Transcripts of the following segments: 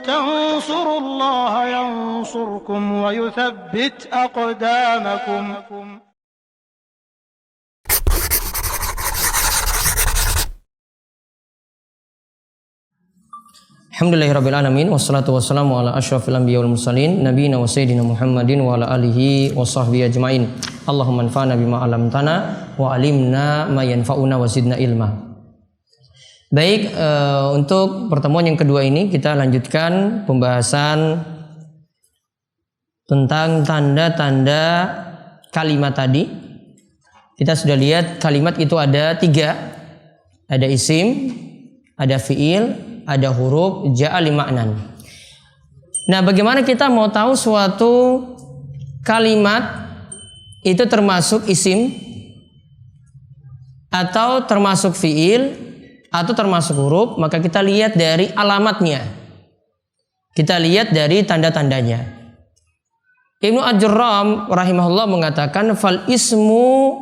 تنصروا الله ينصركم ويثبت أقدامكم. Alhamdulillahirrabbilalamin. Wassalatu wassalamu ala asyrafil anbiya wal mursalin nabiyina wa sayyidina Muhammadin wa ala alihi wa sahbihi ajma'in. Allahumma anfa'na bima 'allamtana wa 'allimna ma yanfa'una wa zidna ilma. Baik, untuk pertemuan yang kedua ini kita lanjutkan pembahasan tentang tanda-tanda kalimat tadi. Kita sudah lihat kalimat itu ada 3. Ada isim, ada fiil, ada huruf ja'ali ma'nan. Nah, bagaimana kita mau tahu suatu kalimat itu termasuk isim atau termasuk fiil atau termasuk huruf? Maka kita lihat dari alamatnya. Kita lihat dari tanda-tandanya. Ibnu Ajurram rahimahullah mengatakan fal ismu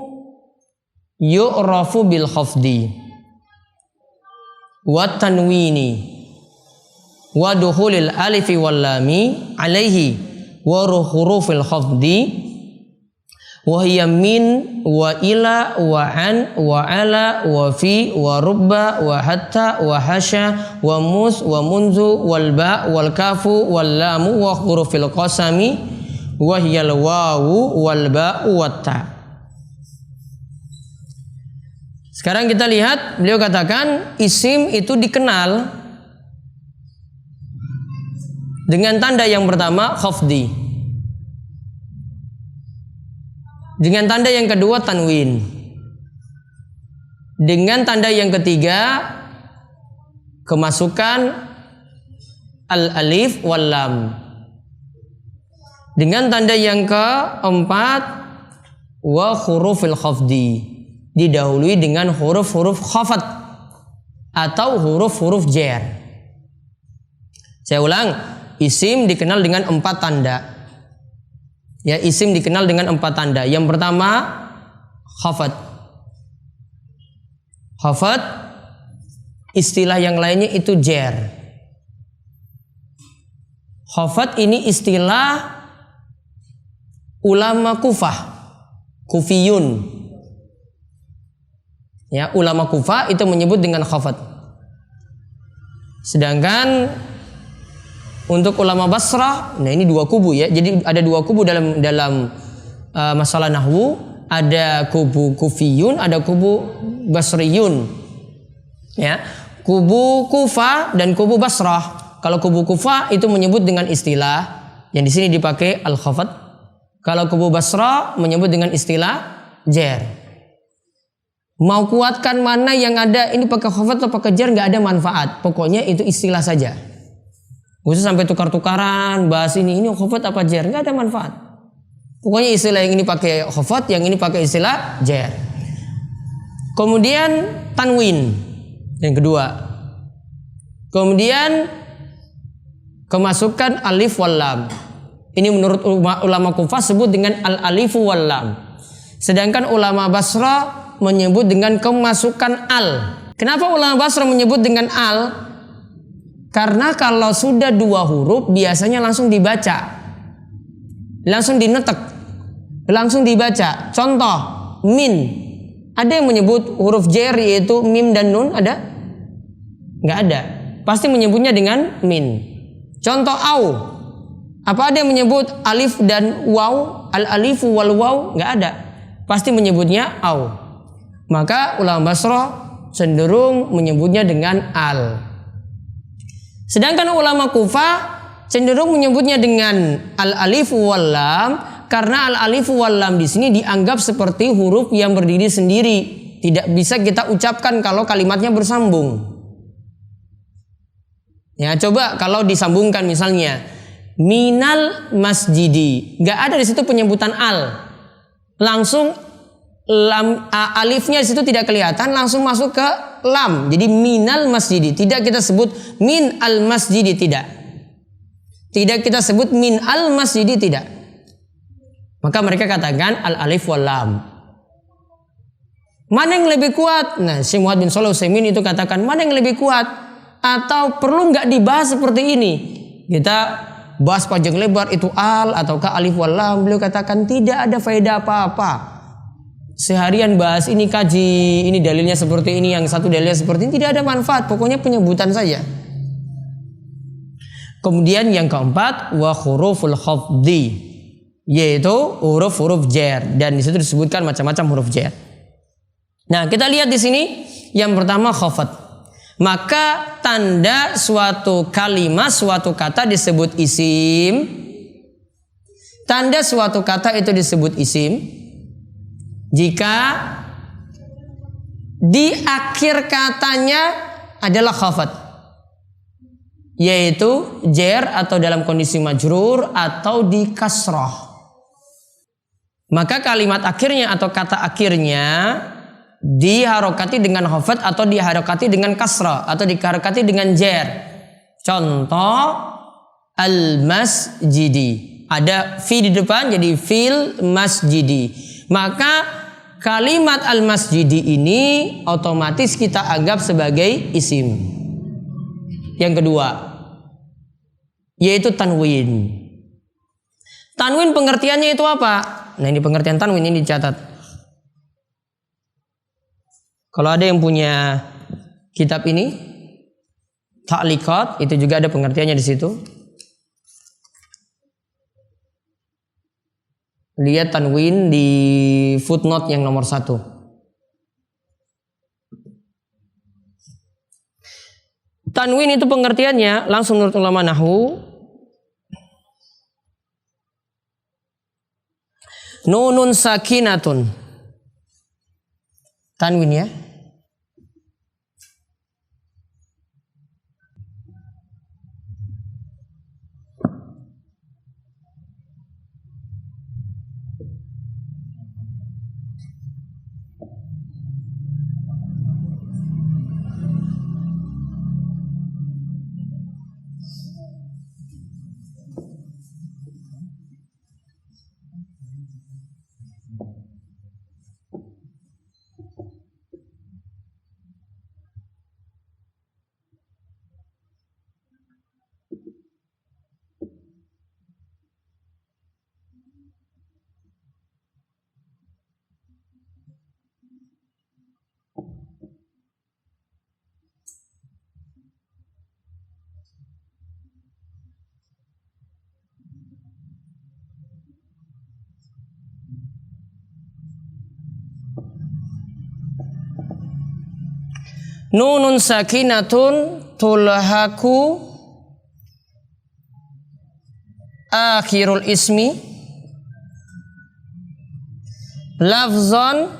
yu'rafu bil khafdi wa tanwini wa duhulil alifi wal lami alaihi wa hurufil khafdi wa hiya min wa ila wa an wa ala wa fi wa rubba wa hatta wa hasha wa mus wa munzu wal ba wal kafu wal lamu wa hurufil qasami wa hiya al wawu wal ba wat ta. Sekarang kita lihat, beliau katakan isim itu dikenal dengan tanda yang pertama khafdi. Dengan tanda yang kedua tanwin. Dengan tanda yang ketiga kemasukan al-alif wal lam. Dengan tanda yang keempat wa hurufil khafdi. Didahului dengan huruf-huruf khafat atau huruf-huruf jer. Saya ulang, isim dikenal dengan 4 tanda. Ya, isim dikenal dengan 4 tanda. Yang pertama khafat. Khafat, istilah yang lainnya itu jer. Khafat ini istilah ulama Kufah, Kufiyun. Ya, ulama Kufah itu menyebut dengan khafat. Sedangkan untuk ulama Basrah, nah ini 2 kubu ya. Jadi ada 2 kubu dalam masalah nahwu, ada kubu Kufiyun, ada kubu Basriyun. Ya, kubu Kufah dan kubu Basrah. Kalau kubu Kufah itu menyebut dengan istilah yang di sini dipakai al-khafat. Kalau kubu Basrah menyebut dengan istilah jer. Mau kuatkan mana yang ada, ini pakai khafat atau pakai jar, nggak ada manfaat. Pokoknya itu istilah saja. Khusus sampai tukar-tukaran bahas ini khafat apa jar, nggak ada manfaat. Pokoknya istilah yang ini pakai khafat, yang ini pakai istilah jar. Kemudian tanwin yang kedua. Kemudian kemasukan alif wal lam. Ini menurut ulama Kufah sebut dengan al-alifu wal lam. Sedangkan ulama Basrah menyebut dengan kemasukan al. Kenapa ulama Basrah menyebut dengan al? Karena kalau sudah 2 huruf biasanya langsung dibaca, langsung dinetek, langsung dibaca. Contoh min, ada yang menyebut huruf jer yaitu mim dan nun, ada? Nggak ada. Pasti menyebutnya dengan min. Contoh au, apa ada yang menyebut alif dan waw, al alifu wal waw? Nggak ada. Pasti menyebutnya au. Maka ulama Basrah cenderung menyebutnya dengan al. Sedangkan ulama Kufah cenderung menyebutnya dengan al-alif wal lam karena al-alif wal lam di sini dianggap seperti huruf yang berdiri sendiri, tidak bisa kita ucapkan kalau kalimatnya bersambung. Ya, coba kalau disambungkan misalnya minal masjidi, nggak ada di situ penyebutan al. Langsung lam, alifnya di situ tidak kelihatan, langsung masuk ke lam. Jadi minal masjidi, tidak kita sebut min al masjidi, tidak. Tidak kita sebut min al masjidi, tidak. Maka mereka katakan al alif wal lam. Mana yang lebih kuat? Nah, Syekh Muhammad bin Shalih Al-Utsaimin itu katakan mana yang lebih kuat? Atau perlu nggak dibahas seperti ini? kita bahas panjang lebar itu al ataukah alif wal lam. Beliau katakan tidak ada faedah apa-apa. Seharian bahas ini, kaji ini dalilnya seperti ini, yang satu dalilnya seperti ini, tidak ada manfaat. Pokoknya penyebutan saja. Kemudian yang keempat, wa huruful khafdi, yaitu huruf-huruf jar, dan di situ disebutkan macam-macam huruf jar. Nah, kita lihat di sini yang pertama khafat. Maka tanda suatu kalimat, suatu kata disebut isim. Tanda suatu kata itu disebut isim jika di akhir katanya adalah khafat, yaitu jar atau dalam kondisi majrur atau di kasrah. Maka kalimat akhirnya atau kata akhirnya diharokati dengan khafat atau diharokati dengan kasrah atau diharokati dengan jar. Contoh al-masjidi, ada fi di depan jadi fil masjidi. Maka kalimat al-masjidi ini otomatis kita anggap sebagai isim. Yang kedua yaitu tanwin. Tanwin pengertiannya itu apa? Nah, ini pengertian tanwin, ini dicatat. Kalau ada yang punya kitab ini, Ta'liqat, itu juga ada pengertiannya di situ. Lihat tanwin di footnote yang nomor 1. Tanwin itu pengertiannya langsung menurut ulama nahwu, nunun sakinatun. Tanwin ya. Nunun sakinatun tulhaku akhirul ismi lafzan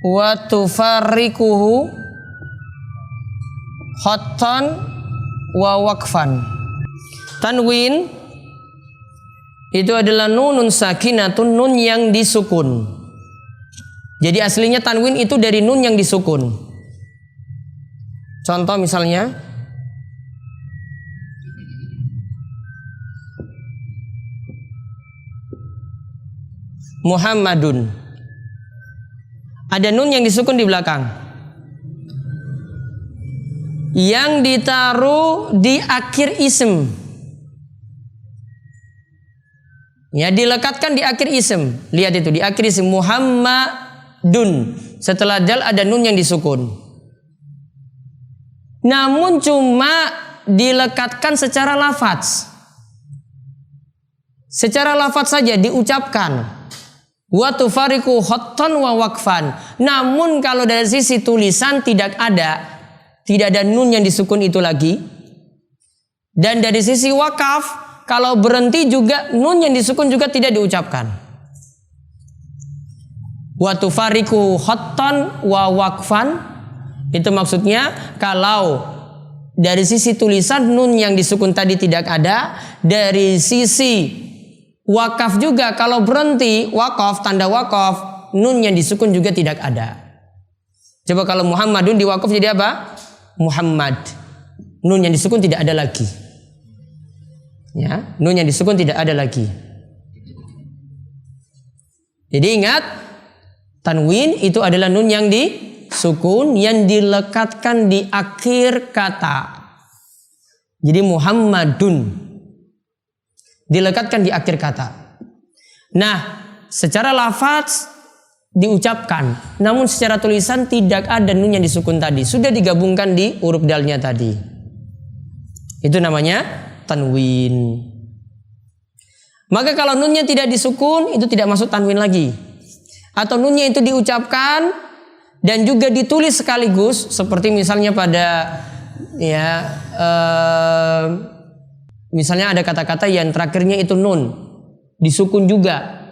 wa tufarrikuhu khattan wa waqfan. Tanwin itu adalah nunun sakinatun, nun yang disukun. Jadi aslinya tanwin itu dari nun yang disukun. Contoh misalnya Muhammadun, ada nun yang disukun di belakang, yang ditaruh di akhir ism, ya, dilekatkan di akhir ism. Lihat itu di akhir ism Muhammadun, setelah dal ada nun yang disukun, namun cuma dilekatkan secara lafaz, secara lafaz saja diucapkan. Wa tufariku khattan wa waqfan. Namun kalau dari sisi tulisan tidak ada nun yang disukun itu lagi. Dan dari sisi wakaf, kalau berhenti juga nun yang disukun juga tidak diucapkan. Wa tufariku khattan wa waqfan, itu maksudnya kalau dari sisi tulisan nun yang disukun tadi tidak ada, dari sisi wakaf juga kalau berhenti wakaf, tanda wakaf, nun yang disukun juga tidak ada. Coba kalau Muhammadun di wakaf jadi apa? Muhammad. Nun yang disukun tidak ada lagi. Ya, nun yang disukun tidak ada lagi. Jadi ingat, tanwin itu adalah nun yang sukun yang dilekatkan di akhir kata. Jadi Muhammadun dilekatkan di akhir kata. Nah, secara lafaz diucapkan, namun secara tulisan tidak ada nun yang disukun tadi, sudah digabungkan di huruf dalnya tadi. Itu namanya tanwin. Maka kalau nunnya tidak disukun, itu tidak masuk tanwin lagi. Atau nunnya itu diucapkan dan juga ditulis sekaligus, seperti misalnya pada misalnya ada kata-kata yang terakhirnya itu nun, disukun juga,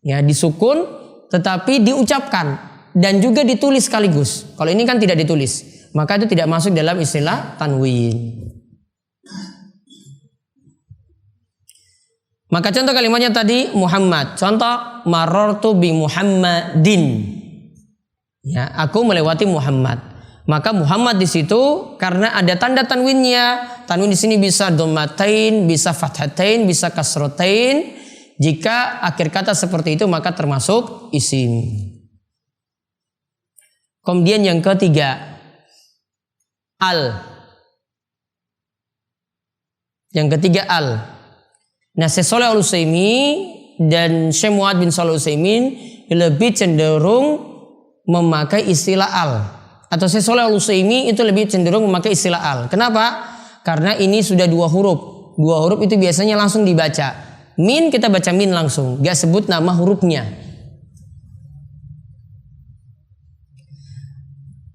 ya disukun tetapi diucapkan dan juga ditulis sekaligus. Kalau ini kan tidak ditulis, maka itu tidak masuk dalam istilah tanwin. Maka contoh kalimatnya tadi Muhammad. Contoh marartu bi Muhammadin. Ya, aku melewati Muhammad. Maka Muhammad di situ karena ada tanda tanwinnya. Tanwin di sini bisa dhammatain, bisa fathatain, bisa kasratain. Jika akhir kata seperti itu maka termasuk isim. Kemudian yang ketiga, al. Yang ketiga al. Nah, Syekh Shalih Al-Utsaimin dan Syekh Muhammad bin Shalih Al-Utsaimin lebih cenderung memakai istilah al. Atau Syekh Shalih Al-Utsaimin itu lebih cenderung memakai istilah al. Kenapa? Karena ini sudah 2 huruf. 2 huruf itu biasanya langsung dibaca. Min kita baca min langsung, gak sebut nama hurufnya.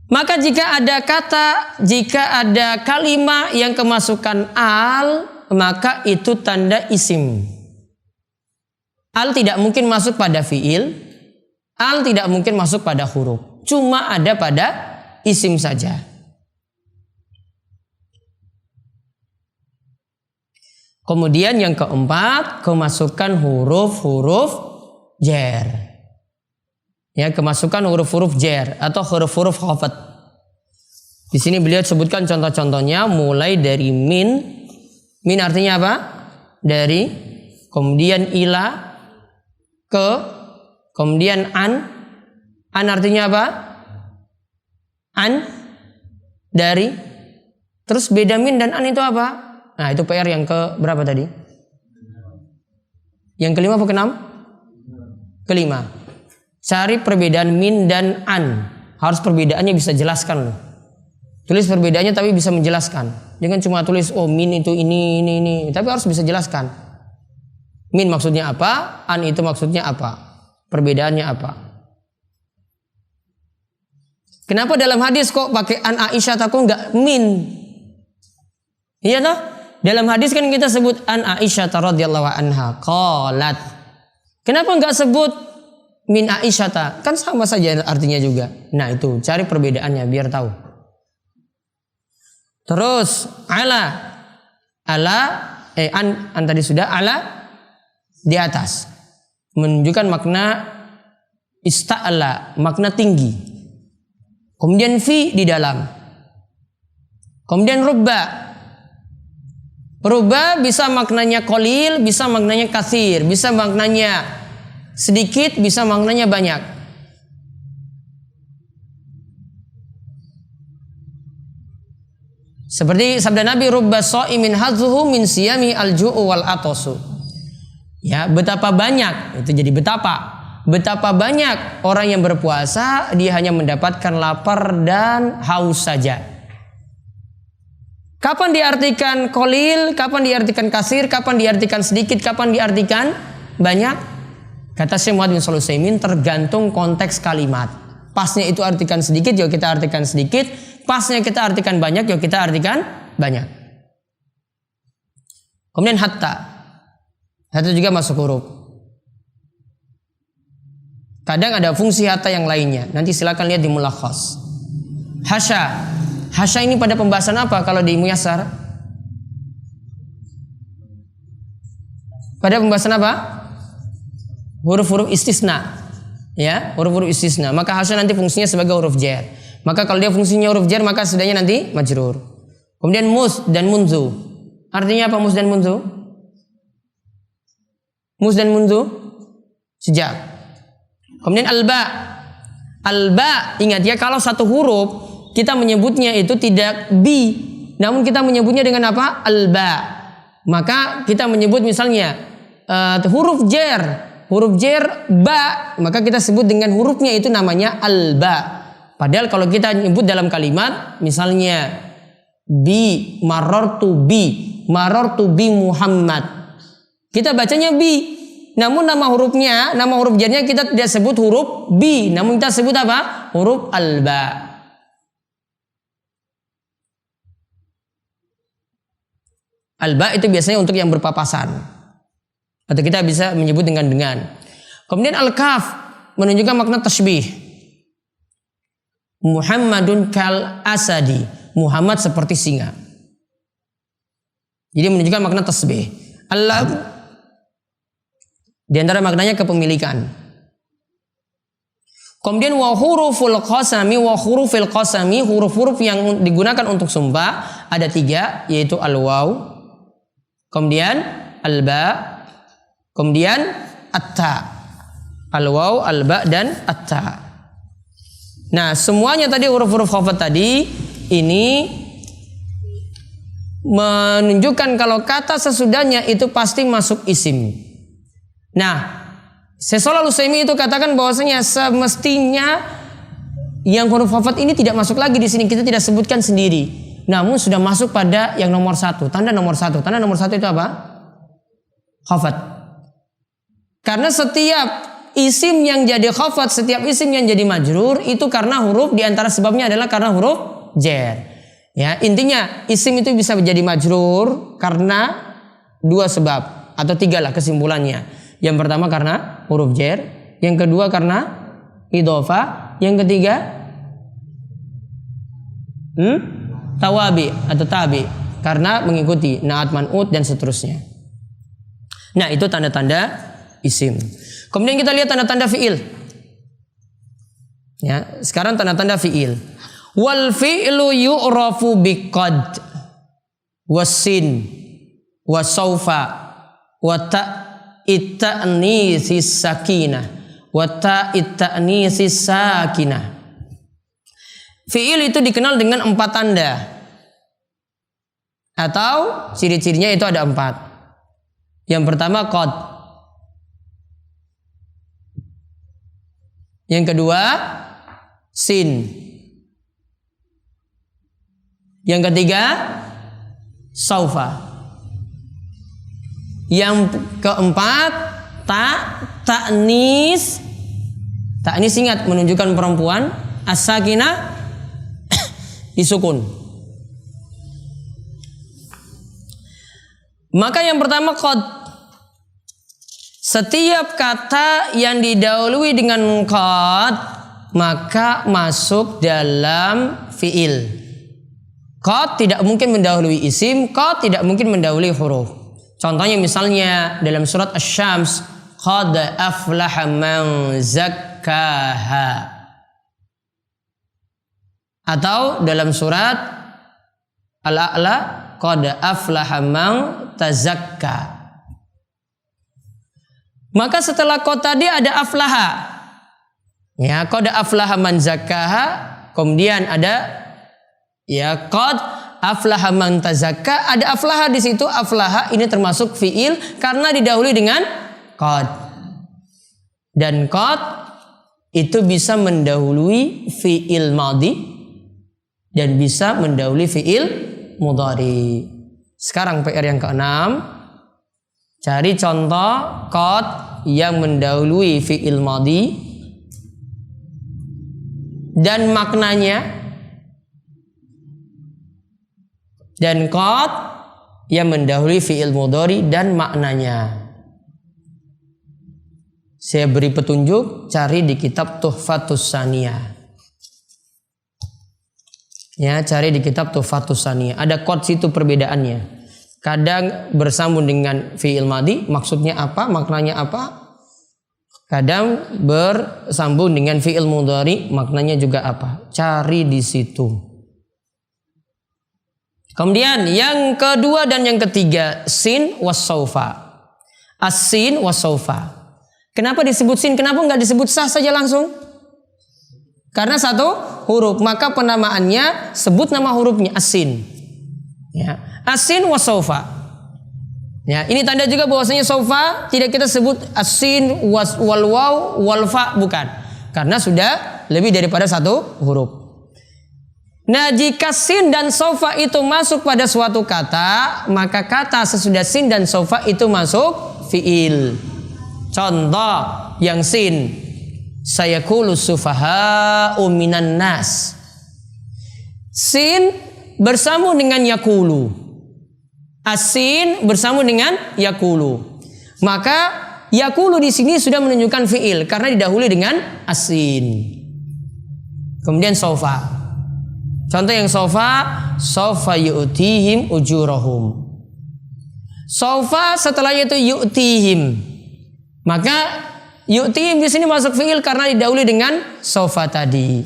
Maka jika ada kalimat yang kemasukan al, maka itu tanda isim. Al tidak mungkin masuk pada fiil, al tidak mungkin masuk pada huruf. Cuma ada pada isim saja. Kemudian yang keempat, kemasukan huruf-huruf jar. Ya, kemasukan huruf-huruf jar atau huruf-huruf khafat. Di sini beliau sebutkan contoh-contohnya mulai dari min. Min artinya apa? Dari, kemudian ila, ke, kemudian an. An artinya apa? An, dari. Terus beda min dan an itu apa? Nah, itu PR yang ke berapa tadi? Yang kelima apa keenam? Kelima. Cari perbedaan min dan an. Harus perbedaannya bisa jelaskan loh. Tulis perbedaannya tapi bisa menjelaskan. Jangan cuma tulis oh min itu ini. Tapi harus bisa jelaskan. Min maksudnya apa? An itu maksudnya apa? Perbedaannya apa? Kenapa dalam hadis kok pakai an Aisyah kok enggak min? Iya toh? Dalam hadis kan kita sebut an Aisyah radhiyallahu anha qalat. Kenapa enggak sebut min Aisyah? Kan sama saja artinya juga. Nah, itu cari perbedaannya biar tahu. Terus an tadi sudah, ala di atas. Menunjukkan makna ista'la, makna tinggi. Kemudian fi di dalam. Kemudian rubba. Rubba bisa maknanya qalil, bisa maknanya katsir, bisa maknanya sedikit, bisa maknanya banyak. Seperti sabda Nabi rubba shaimin hadzuhu min siyami al-ju'u wal atasu. Ya, betapa banyak, itu jadi betapa banyak orang yang berpuasa dia hanya mendapatkan lapar dan haus saja. Kapan diartikan qalil, kapan diartikan kasir, kapan diartikan sedikit, kapan diartikan banyak? Kata Syekh Muhammad bin Shalih Al-Utsaimin tergantung konteks kalimat. Pasnya itu artikan sedikit, yuk kita artikan sedikit. Pasnya kita artikan banyak, yuk kita artikan banyak. Kemudian hatta. Hatta juga masuk huruf. Kadang ada fungsi hatta yang lainnya. Nanti silakan lihat di mulakhas. Hasya. Hasya ini pada pembahasan apa kalau di Muyassar? Pada pembahasan apa? Huruf-huruf istisna. Ya, huruf-huruf istisna. Maka hasya nanti fungsinya sebagai huruf jar. Maka kalau dia fungsinya huruf jar maka sudahnya nanti majrur. Kemudian mus dan munzu. Artinya apa mus dan munzu? Mus dan munzu sejak. Kemudian alba. Al-ba, ingat ya, kalau satu huruf kita menyebutnya itu tidak bi, namun kita menyebutnya dengan apa? Al-ba. Maka kita menyebut misalnya huruf jer ba, maka kita sebut dengan hurufnya itu namanya al-ba. Padahal kalau kita nyebut dalam kalimat misalnya marartu bi Muhammad, kita bacanya bi, namun nama huruf jernya kita tidak sebut huruf bi, namun kita sebut apa? Huruf al-ba. Al-ba itu biasanya untuk yang berpapasan, atau kita bisa menyebut dengan. Kemudian al-kaf menunjukkan makna tasbih. Muhammadun kal asadi, Muhammad seperti singa. Jadi menunjukkan makna tasbih. Allah di antara maknanya kepemilikan. Kemudian wa hurufil qasami, huruf-huruf yang digunakan untuk sumpah ada 3, yaitu al-waw, kemudian al-ba, kemudian at-ta. Al-waw, al-ba, dan at-ta. Nah, semuanya tadi huruf-huruf khafat tadi ini menunjukkan kalau kata sesudahnya itu pasti masuk isim. Nah, Syekh Shalal Utsaimin itu katakan bahwasanya semestinya yang huruf khafat ini tidak masuk lagi di sini, kita tidak sebutkan sendiri. Namun sudah masuk pada yang nomor 1, tanda nomor 1. Tanda nomor 1 itu apa? Khafat. Karena setiap isim yang jadi khafat, setiap isim yang jadi majrur itu karena huruf, di antara sebabnya adalah karena huruf jer. Ya, intinya isim itu bisa menjadi majrur karena 2 sebab atau 3 lah kesimpulannya. Yang pertama karena huruf jer, yang kedua karena idhofah, yang ketiga tawabi atau tabi karena mengikuti naat, man'ut, dan seterusnya. Nah, itu tanda-tanda isim. Kemudian kita lihat tanda-tanda fi'il. Ya, sekarang tanda-tanda fi'il. Wal fi'lu yu'rafu biqad wasin wasaufa wa ta'itanisis sakinah wa ta'itanisis sakinah. Fi'il itu dikenal dengan 4 tanda. Atau ciri-cirinya itu ada 4. Yang pertama qad. Yang kedua sin. Yang ketiga saufa. Yang keempat ta'nis. Ta'nis ingat menunjukkan perempuan. As-sakinah disukun. Maka yang pertama qad. Setiap kata yang didahului dengan qad maka masuk dalam fi'il. Qad tidak mungkin mendahului isim, qad tidak mungkin mendahului huruf. Contohnya misalnya dalam surat Asy-Syams, qad aflaha man zakkaha. Atau dalam surat Al-A'la, qad aflaha man tazakka. Maka setelah qad tadi ada aflaha. Ya, qad aflaha man zakkaha, kemudian ada ya qad aflaha man tazakka, ada aflaha di situ. Aflaha ini termasuk fiil karena didahului dengan qad. Dan qad itu bisa mendahului fiil madhi dan bisa mendahului fiil mudhari. Sekarang PR yang ke-6, cari contoh qad yang mendahului fiil madhi dan maknanya, dan qad yang mendahului fiil mudhari dan maknanya. Saya beri petunjuk, cari di kitab Tuhfatus Saniyah. Ya, cari di kitab Tuhfatus Saniyah. Ada qad situ perbedaannya. Kadang bersambung dengan fi'il madhi, maksudnya apa, maknanya apa. Kadang bersambung dengan fi'il mudhari, maknanya juga apa. Cari di situ. Kemudian yang kedua dan yang ketiga, sin was-saufa. As-sin was-saufa. Kenapa disebut sin? Kenapa nggak disebut sah saja langsung? Karena satu huruf, maka penamaannya sebut nama hurufnya asin. Ya, asin wa saufa. Ya, ini tanda juga bahwasanya saufa tidak kita sebut asin wal waw wal fa, bukan. Karena sudah lebih daripada satu huruf. Nah, jika sin dan saufa itu masuk pada suatu kata, maka kata sesudah sin dan saufa itu masuk fiil. Contoh yang sin, sayaqulu sufaha'u minan nas. Sin bersambung dengan yakulu. Asin bersambung dengan yakulu. Maka yakulu di sini sudah menunjukkan fiil karena didahului dengan asin. Kemudian saufa. Contoh yang saufa yu'tihim ujurahum. Saufa setelahnya itu yu'tihim. Maka yu'tihim di sini masuk fiil karena didahului dengan saufa tadi.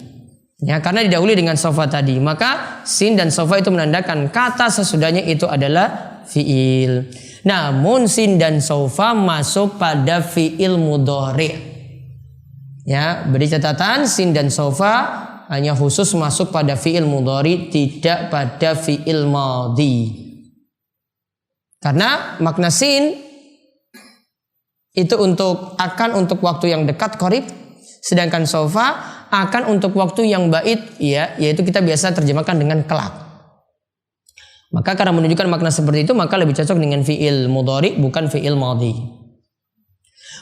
Ya, karena didahului dengan saufa tadi. Maka sin dan saufa itu menandakan kata sesudahnya itu adalah fiil. Namun sin dan saufa masuk pada fiil mudhari'. Ya, beri catatan sin dan saufa hanya khusus masuk pada fiil mudhari, tidak pada fiil madhi. Karena makna sin itu untuk waktu yang dekat qarib, sedangkan saufa akan untuk waktu yang ba'id, ya, yaitu kita biasa terjemahkan dengan kelak. Maka karena menunjukkan makna seperti itu, maka lebih cocok dengan fiil mudhari bukan fiil madhi.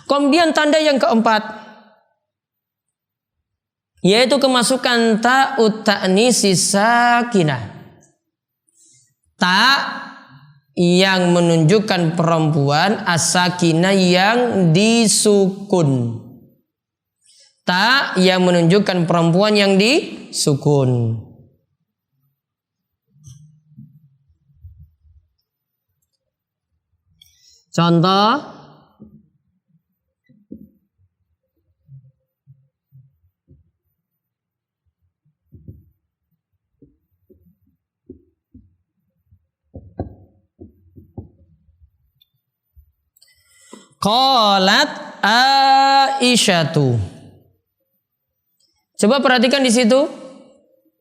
Kemudian tanda yang keempat, yaitu kemasukan ta'ut ta'nisi sakinah. Ta yang menunjukkan perempuan, as-sakinah yang disukun. Ta yang menunjukkan perempuan yang disukun. Contoh, qalat Aisyatu. Coba perhatikan di situ,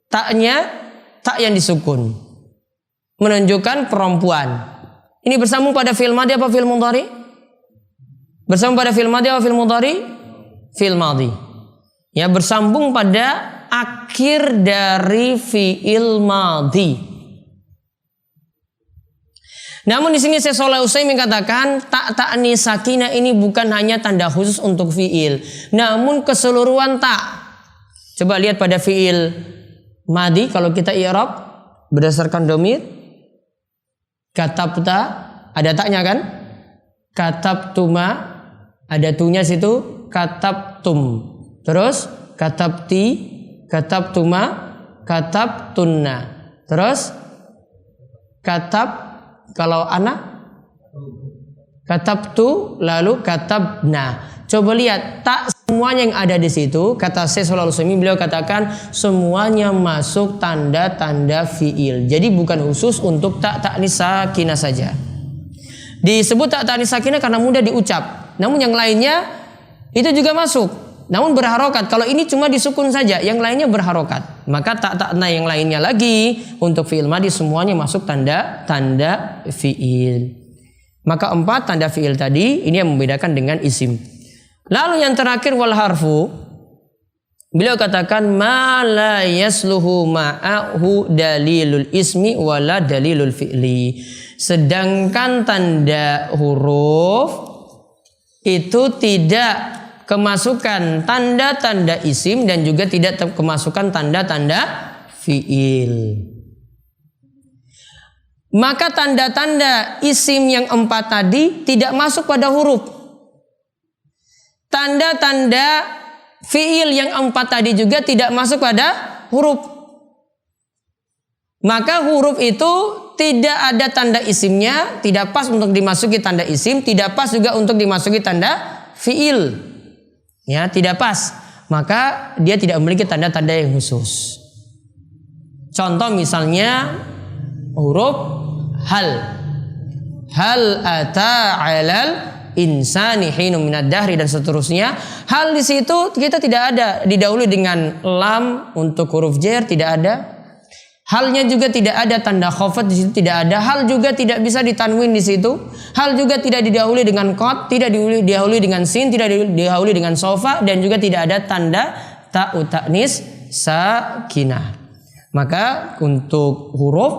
taknya tak yang disukun, menunjukkan perempuan. Ini bersambung pada fi'il madhi apa fi'il mudhari? Bersambung pada fi'il madhi apa fi'il mudhari? Fi'il madhi. Ya, bersambung pada akhir dari fi'il madhi. Namun di sini Syekh Shalih Utsaimin mengatakan ta'ni sakinah ini bukan hanya tanda khusus untuk fi'il, namun keseluruhan tak. Coba lihat pada fi'il madhi, kalau kita i'rab berdasarkan dhamir, katabta ada taknya kan? Katabtuma ada tunya situ, katabtum. Terus katabti, katabtuma, katabtunna. Terus kalau anak katabtu, lalu katabna. Coba lihat tak semuanya yang ada di situ. Kata Syekh Shalih Utsaimin, beliau katakan semuanya masuk tanda-tanda fiil. Jadi bukan khusus untuk ta'nis sakinah saja. Disebut ta'nis sakinah karena mudah diucap. Namun yang lainnya itu juga masuk. Namun berharokat. Kalau ini cuma disukun saja, yang lainnya berharokat. Maka ta'na yang lainnya lagi untuk fi'il madhi semuanya masuk tanda fi'il. Maka 4 tanda fi'il tadi ini yang membedakan dengan isim. Lalu yang terakhir wal harfu, beliau katakan ma la yasluhu ma'ahu dalilul ismi wala dalilul fi'li. Sedangkan tanda huruf itu tidak kemasukan tanda-tanda isim dan juga tidak kemasukan tanda-tanda fiil. Maka tanda-tanda isim yang 4 tadi tidak masuk pada huruf. Tanda-tanda fiil yang 4 tadi juga tidak masuk pada huruf. Maka huruf itu tidak ada tanda isimnya, tidak pas untuk dimasuki tanda isim, tidak pas juga untuk dimasuki tanda fiil. Ya, tidak pas. Maka dia tidak memiliki tanda-tanda yang khusus. Contoh misalnya huruf hal ata 'alal insani hinum minad dahri dan seterusnya. Hal di situ kita tidak ada didahului dengan lam untuk huruf jar, tidak ada. Halnya juga tidak ada tanda khafat di situ, tidak ada. Hal juga tidak bisa ditanwin di situ. Hal juga tidak didahului dengan qad, tidak didahului dengan sin, tidak didahului dengan sofa, dan juga tidak ada tanda ta'u ta'nis sakinah. Maka untuk huruf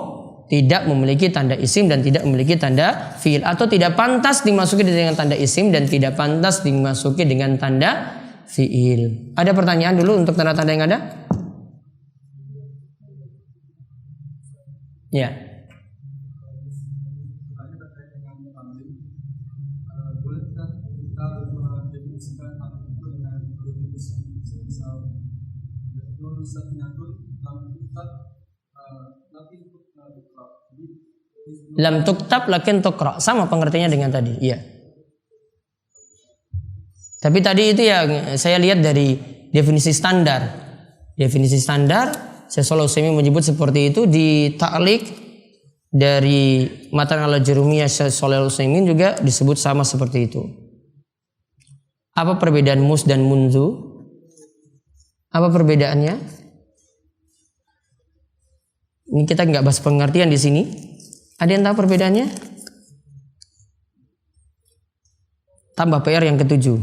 tidak memiliki tanda isim dan tidak memiliki tanda fiil, atau tidak pantas dimasuki dengan tanda isim dan tidak pantas dimasuki dengan tanda fiil. Ada pertanyaan dulu untuk tanda-tanda yang ada? Ya. Lam tuktab lakin tuqra, sama pengertiannya dengan tadi. Iya. Tapi tadi itu ya saya lihat dari definisi standar. Definisi standar Syekh Shalih Al-Utsaimin menyebut seperti itu. Di ta'liq dari Matan al-Jurumiyah Syekh Shalih Al-Utsaimin juga disebut sama seperti itu. Apa perbedaan mus dan munzu? Apa perbedaannya? Ini kita nggak bahas pengertian di sini. Ada yang tahu perbedaannya? Tambah PR yang ketujuh.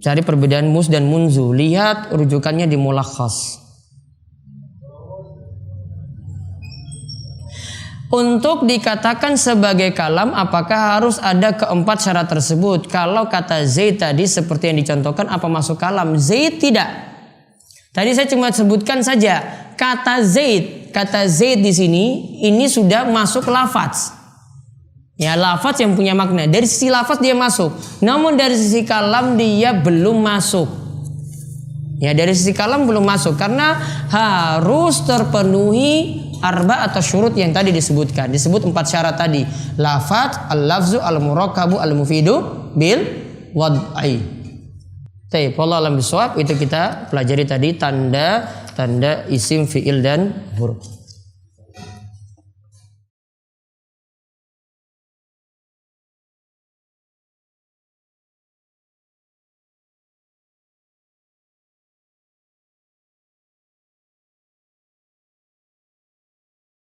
Cari perbedaan mus dan munzu. Lihat rujukannya di mulakhas. Untuk dikatakan sebagai kalam, apakah harus ada keempat syarat tersebut? Kalau kata Zaid tadi seperti yang dicontohkan, apa masuk kalam? Zaid tidak. Tadi saya cuma sebutkan saja kata Zaid. Kata Zaid di sini ini sudah masuk lafaz. Ya, lafaz yang punya makna. Dari sisi lafaz dia masuk. Namun dari sisi kalam dia belum masuk. Ya, dari sisi kalam belum masuk karena harus terpenuhi arba atau syurut yang tadi disebutkan. Disebut 4 syarat tadi. Lafaz, al-lafzu, al-murakkabu, al-mufidu bil wad'i. Baik, wallahu a'lam bishawab. Itu kita pelajari tadi tanda isim, fiil dan huruf.